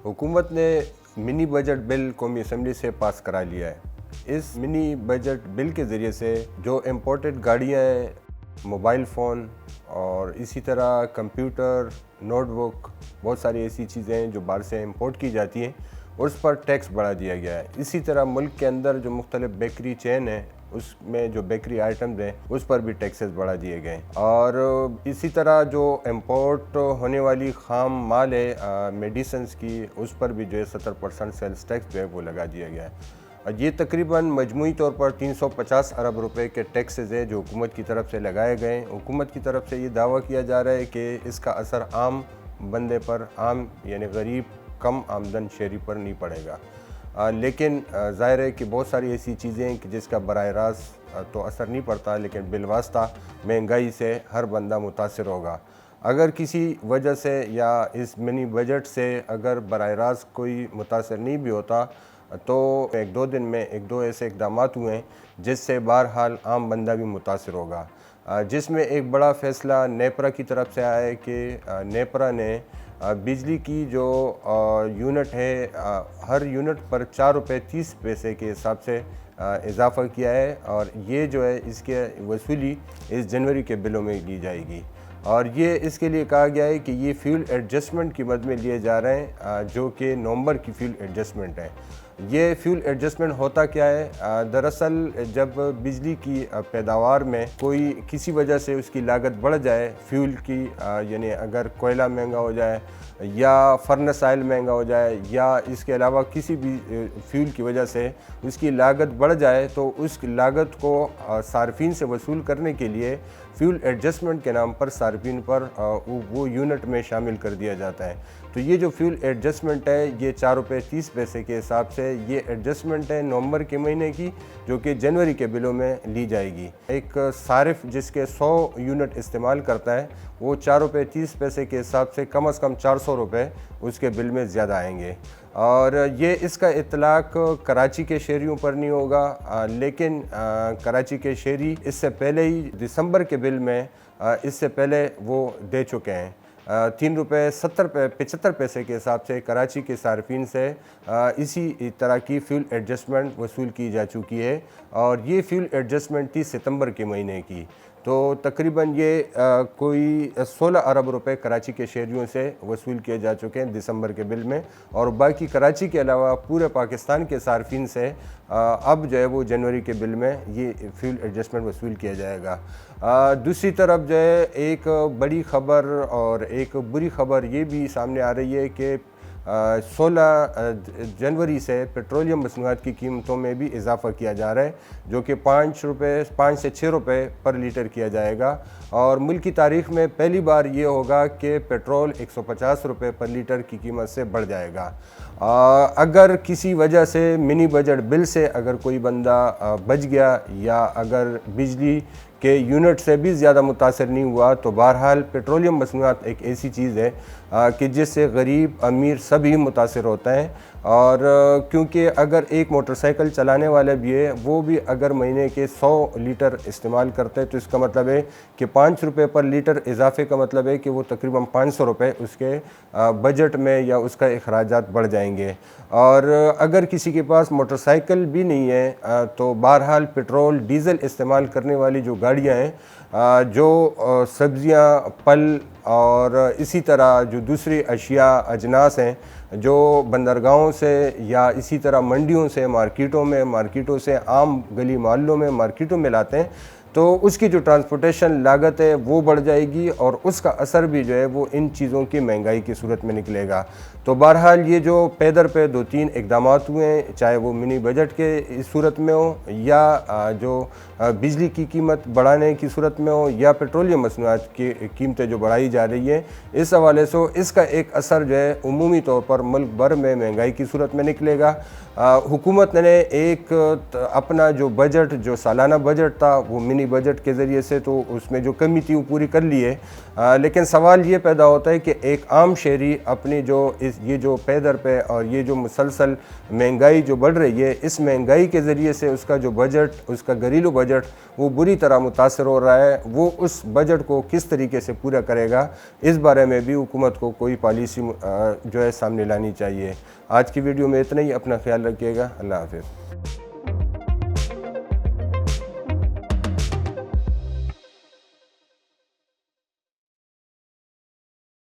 हुकूमत ने mini budget bill कौमी असम्बली से पास करा लिया है। इस मिनी बजट बिल के ज़रिए से जो इम्पोर्टेड गाड़ियाँ हैं, मोबाइल फ़ोन और इसी तरह कंप्यूटर, नोटबुक, बहुत सारी ऐसी चीज़ें हैं जो बाहर से इंपोर्ट की जाती हैं, उस पर टैक्स बढ़ा दिया गया है। इसी तरह मुल्क के अंदर जो मुख्तलिफ बेकरी चेन है, उसमें जो बेकरी आइटम्स हैं उस पर भी टैक्सेस बढ़ा दिए गए। और इसी तरह जो इंपोर्ट होने वाली ख़ाम माल है मेडिसिन्स की, उस पर भी जो है 70% सेल्स टैक्स जो है वो लगा दिया गया है। ये तकरीबन मजमूई तौर पर 350 अरब रुपए के टैक्सेस हैं जो हुकूमत की तरफ से लगाए गए। हुकूमत की तरफ से ये दावा किया जा रहा है कि इसका असर आम बंदे पर, आम यानी गरीब कम आमदन शहरी पर नहीं पड़ेगा। लेकिन ज़ाहिर है कि बहुत सारी ऐसी चीज़ें हैं कि जिसका बराह रास्त तो असर नहीं पड़ता, लेकिन बिलवास्ता महंगाई से हर बंदा मुतासिर होगा। अगर किसी वजह से या इस मिनी बजट से अगर बराह रास्त कोई मुतासिर नहीं भी होता तो एक दो दिन में एक दो ऐसे इक़दाम हुए हैं जिससे बहरहाल आम बंदा भी मुतासिर होगा। जिसमें एक बड़ा फ़ैसला नेपरा की तरफ से आया है कि नेपरा ने बिजली की जो यूनिट है, हर यूनिट पर 4 रुपये 30 पैसे के हिसाब से इजाफ़ा किया है, और ये जो है इसके वसूली इस जनवरी के बिलों में ली जाएगी। और ये इसके लिए कहा गया है कि ये फ्यूल एडजस्टमेंट की मद में लिए जा रहे हैं, जो कि नवंबर की फ्यूल एडजस्टमेंट है। ये फ्यूल एडजस्टमेंट होता क्या है? दरअसल जब बिजली की पैदावार में कोई किसी वजह से उसकी लागत बढ़ जाए फ्यूल की, यानी अगर कोयला महंगा हो जाए या फर्नेस ऑयल महंगा हो जाए या इसके अलावा किसी भी फ्यूल की वजह से उसकी लागत बढ़ जाए, तो उस लागत को सार्फिन से वसूल करने के लिए फ्यूल एडजस्टमेंट के नाम पर सार्फिन पर वो यूनिट में शामिल कर दिया जाता है। तो ये जो फ्यूल एडजस्टमेंट है ये 4 रुपये 30 पैसे के हिसाब से ये एडजस्टमेंट है नवंबर के महीने की, जो कि जनवरी के बिलों में ली जाएगी। एक सारिफ जिसके 100 यूनिट इस्तेमाल करता है वो 4 रुपये 30 पैसे के हिसाब से कम 400 रुपये उसके बिल में ज़्यादा आएंगे। और ये इसका इतलाक़ कराची के शहरियों पर नहीं होगा, लेकिन कराची के शहरी इससे पहले ही दिसंबर के बिल में इससे पहले वो दे चुके हैं। 3 रुपये 75 पैसे के हिसाब से कराची के सार्फिन से इसी तरह की फ्यूल एडजस्टमेंट वसूल की जा चुकी है, और ये फ्यूल एडजस्टमेंट थी सितंबर के महीने की। तो तकरीबन ये कोई 16 अरब रुपए कराची के शहरियों से वसूल किए जा चुके हैं दिसंबर के बिल में, और बाकी कराची के अलावा पूरे पाकिस्तान के सार्फिन से अब जो है वो जनवरी के बिल में ये फ्यूल एडजस्टमेंट वसूल किया जाएगा। दूसरी तरफ जो है एक बड़ी ख़बर और एक बुरी ख़बर ये भी सामने आ रही है कि 16 जनवरी से पेट्रोलियम मसनूआत की कीमतों में भी इजाफ़ा किया जा रहा है, जो कि 5 से 6 रुपये पर लीटर किया जाएगा। और मुल्क की तारीख़ में पहली बार ये होगा कि पेट्रोल 150 रुपये पर लीटर की कीमत से बढ़ जाएगा। अगर किसी वजह से मिनी बजट बिल से अगर कोई बंदा बच गया या अगर बिजली के यूनिट से भी ज़्यादा मुतासर नहीं हुआ, तो बहरहाल पेट्रोलियम मसनूआत एक ऐसी चीज़ है कि जिससे गरीब अमीर सभी मुतासर होता है। और क्योंकि अगर एक मोटरसाइकिल चलाने वाले भी है, वो भी अगर महीने के 100 लीटर इस्तेमाल करते हैं, तो इसका मतलब है कि 5 रुपये पर लीटर इजाफे का मतलब है कि वो तकरीबन 500 रुपये उसके बजट में या उसका अखराजात बढ़ जाएंगे। और अगर किसी के पास मोटरसाइकिल भी नहीं है तो बहरहाल पेट्रोल डीज़ल इस्तेमाल करने वाली जो गाड़ियाँ हैं, जो सब्ज़ियाँ, फल और इसी तरह जो दूसरी अशिया अजनास हैं जो बंदरगाहों से या इसी तरह मंडियों से मार्केटों से आम गली मोहल्लों में मार्केटों में लाते हैं, तो उसकी जो ट्रांसपोर्टेशन लागत है वो बढ़ जाएगी, और उसका असर भी जो है वो इन चीज़ों की महंगाई की सूरत में निकलेगा। तो बहरहाल ये जो पैदर पे 2-3 इक़दाम हुए हैं, चाहे वो मिनी बजट के सूरत में हो या जो बिजली की कीमत बढ़ाने की सूरत में हो या पेट्रोलियम मसनूआत की कीमतें जो बढ़ाई जा रही हैं, इस हवाले से इसका एक असर जो है उमूमी तौर पर मुल्क भर में महंगाई की सूरत में निकलेगा। हुकूमत ने एक अपना जो बजट, जो सालाना बजट था, वो मिनी बजट के ज़रिए से तो उसमें जो कमी थी वो पूरी कर ली है, लेकिन सवाल ये पैदा होता है कि एक आम शहरी अपनी जो इस یہ جو پے در پہ اور یہ جو مسلسل مہنگائی جو بڑھ رہی ہے، اس مہنگائی کے ذریعے سے اس کا جو بجٹ، اس کا گھریلو بجٹ وہ بری طرح متاثر ہو رہا ہے۔ وہ اس بجٹ کو کس طریقے سے پورا کرے گا، اس بارے میں بھی حکومت کو کوئی پالیسی جو ہے سامنے لانی چاہیے۔ آج کی ویڈیو میں اتنا ہی، اپنا خیال رکھیے گا، اللہ حافظ۔